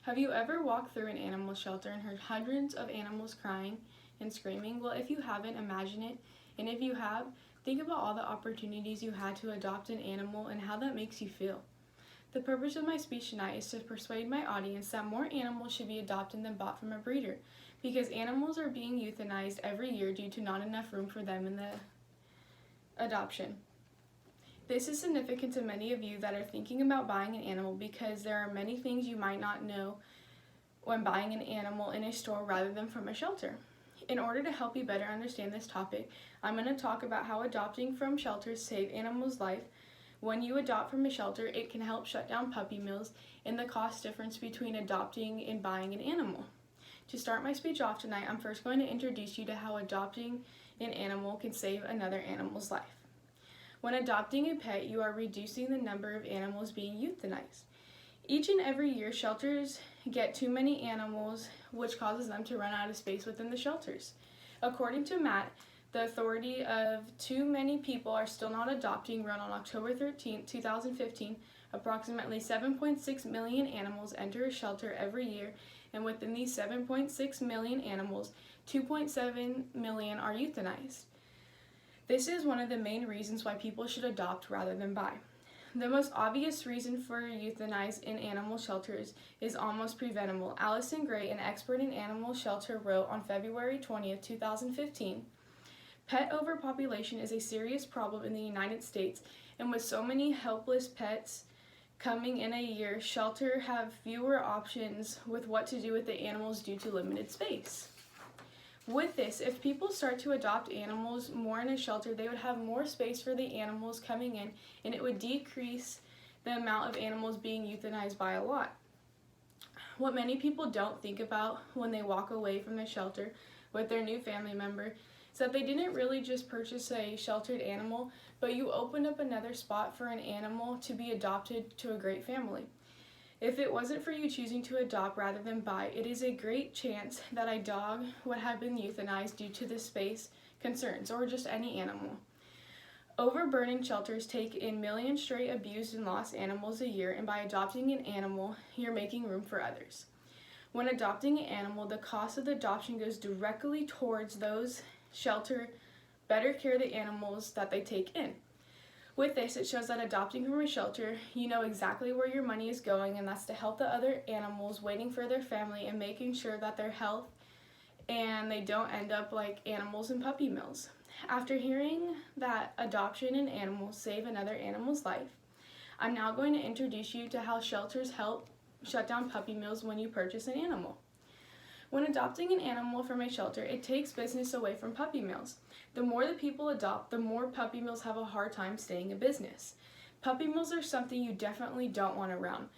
Have you ever walked through an animal shelter and heard hundreds of animals crying and screaming? Well, if you haven't, imagine it. And if you have, think about all the opportunities you had to adopt an animal and how that makes you feel. The purpose of my speech tonight is to persuade my audience that more animals should be adopted than bought from a breeder, because animals are being euthanized every year due to not enough room for them in the adoption. This is significant to many of you that are thinking about buying an animal because there are many things you might not know when buying an animal in a store rather than from a shelter. In order to help you better understand this topic, I'm going to talk about how adopting from shelters save animals' life. When you adopt from a shelter, it can help shut down puppy mills and the cost difference between adopting and buying an animal. To start my speech off tonight, I'm first going to introduce you to how adopting an animal can save another animal's life. When adopting a pet, you are reducing the number of animals being euthanized. Each and every year, shelters get too many animals, which causes them to run out of space within the shelters. According to Matt, the authority of Too Many People Are Still Not Adopting, run on October 13, 2015, approximately 7.6 million animals enter a shelter every year, and within these 7.6 million animals, 2.7 million are euthanized. This is one of the main reasons why people should adopt rather than buy. The most obvious reason for euthanize in animal shelters is almost preventable. Allison Gray, an expert in animal shelter, wrote on February 20, 2015, "Pet overpopulation is a serious problem in the United States, and with so many helpless pets coming in a year, shelters have fewer options with what to do with the animals due to limited space." With this, if people start to adopt animals more in a shelter, they would have more space for the animals coming in, and it would decrease the amount of animals being euthanized by a lot. What many people don't think about when they walk away from the shelter with their new family member is that they didn't really just purchase a sheltered animal, but you opened up another spot for an animal to be adopted to a great family. If it wasn't for you choosing to adopt rather than buy, it is a great chance that a dog would have been euthanized due to the space concerns, or just any animal. Overburdened shelters take in millions stray abused and lost animals a year, and by adopting an animal, you're making room for others. When adopting an animal, the cost of the adoption goes directly towards those shelter better care the animals that they take in. With this, it shows that adopting from a shelter, you know exactly where your money is going, and that's to help the other animals waiting for their family and making sure that their health and they don't end up like animals in puppy mills. After hearing that adoption and animals save another animal's life, I'm now going to introduce you to how shelters help shut down puppy mills when you purchase an animal. When adopting an animal from a shelter, it takes business away from puppy mills. The more the people adopt, the more puppy mills have a hard time staying in business. Puppy mills are something you definitely don't want around.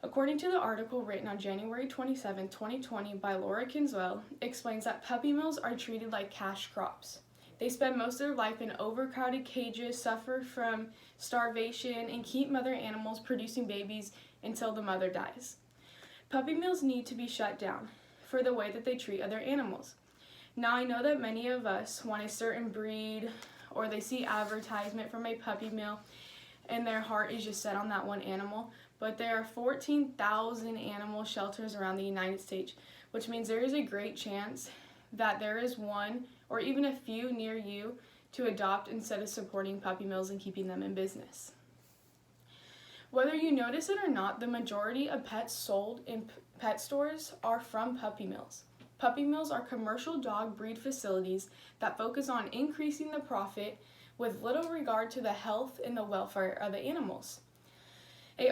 According to the article written on January 27, 2020 by Laura Kinswell, explains that puppy mills are treated like cash crops. They spend most of their life in overcrowded cages, suffer from starvation, and keep mother animals producing babies until the mother dies. Puppy mills need to be shut down for the way that they treat other animals. Now, I know that many of us want a certain breed, or they see advertisement from a puppy mill and their heart is just set on that one animal, but there are 14,000 animal shelters around the United States, which means there is a great chance that there is one or even a few near you to adopt instead of supporting puppy mills and keeping them in business. Whether you notice it or not, the majority of pets sold in pet stores are from puppy mills. Puppy mills are commercial dog breed facilities that focus on increasing the profit with little regard to the health and the welfare of the animals. A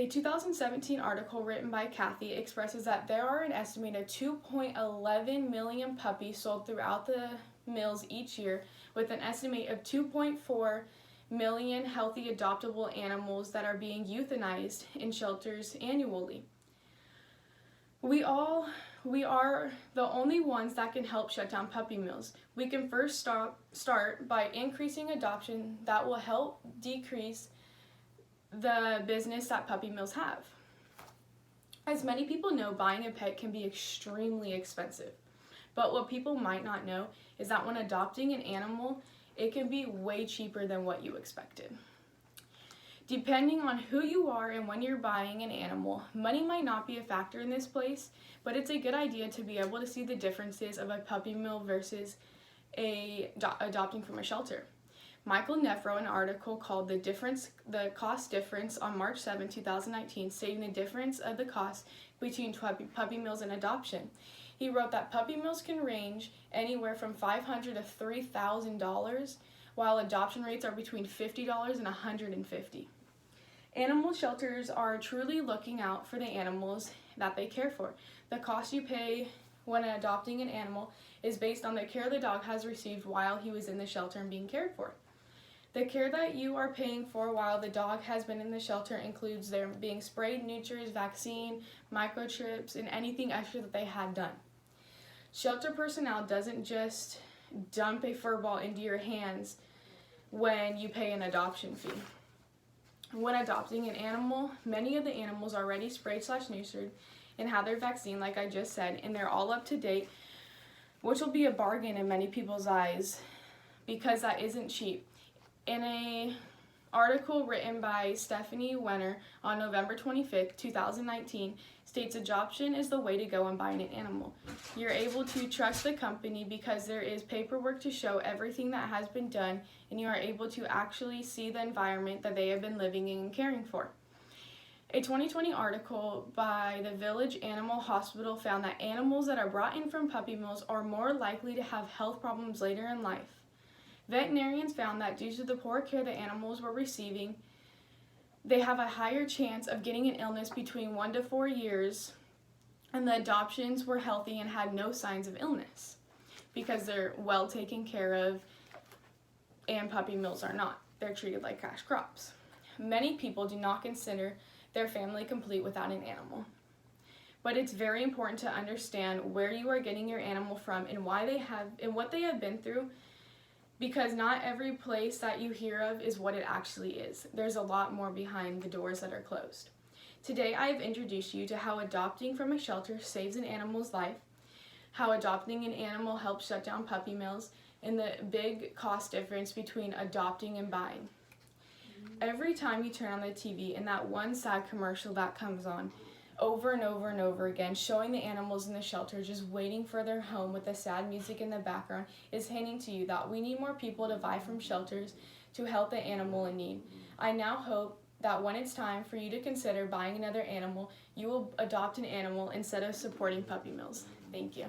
2017 article written by Kathy expresses that there are an estimated 2.11 million puppies sold throughout the mills each year, with an estimate of 2.4 million healthy adoptable animals that are being euthanized in shelters annually. We are the only ones that can help shut down puppy mills. We can first start by increasing adoption that will help decrease the business that puppy mills have. As many people know, buying a pet can be extremely expensive. But what people might not know is that when adopting an animal, it can be way cheaper than what you expected. Depending on who you are and when you're buying an animal, money might not be a factor in this place, but it's a good idea to be able to see the differences of a puppy mill versus adopting from a shelter. Michael Neff wrote an article called The Cost Difference on March 7, 2019, stating the difference of the cost between puppy mills and adoption. He wrote that puppy mills can range anywhere from $500 to $3,000, while adoption rates are between $50 and $150. Animal shelters are truly looking out for the animals that they care for. The cost you pay when adopting an animal is based on the care the dog has received while he was in the shelter and being cared for. The care that you are paying for while the dog has been in the shelter includes their being sprayed, neuters, vaccine, microchips, and anything extra that they had done. Shelter personnel doesn't just dump a fur ball into your hands when you pay an adoption fee. When adopting an animal, many of the animals are already sprayed/neutered and have their vaccine, like I just said, and they're all up to date, which will be a bargain in many people's eyes because that isn't cheap. In an article written by Stephanie Wenner on November 25th, 2019, states adoption is the way to go in buying an animal. You're able to trust the company because there is paperwork to show everything that has been done, and you are able to actually see the environment that they have been living in and caring for. A 2020 article by the Village Animal Hospital found that animals that are brought in from puppy mills are more likely to have health problems later in life. Veterinarians found that due to the poor care the animals were receiving, they have a higher chance of getting an illness between 1 to 4 years, and the adoptions were healthy and had no signs of illness because they're well taken care of, and puppy mills are not. They're treated like cash crops. Many people do not consider their family complete without an animal. But it's very important to understand where you are getting your animal from and why they have and what they have been through, because not every place that you hear of is what it actually is. There's a lot more behind the doors that are closed. Today I have introduced you to how adopting from a shelter saves an animal's life, how adopting an animal helps shut down puppy mills, and the big cost difference between adopting and buying. Every time you turn on the TV and that one sad commercial that comes on over and over and over again, showing the animals in the shelter just waiting for their home with the sad music in the background, is hinting to you that we need more people to buy from shelters to help the animal in need. I now hope that when it's time for you to consider buying another animal, you will adopt an animal instead of supporting puppy mills. Thank you.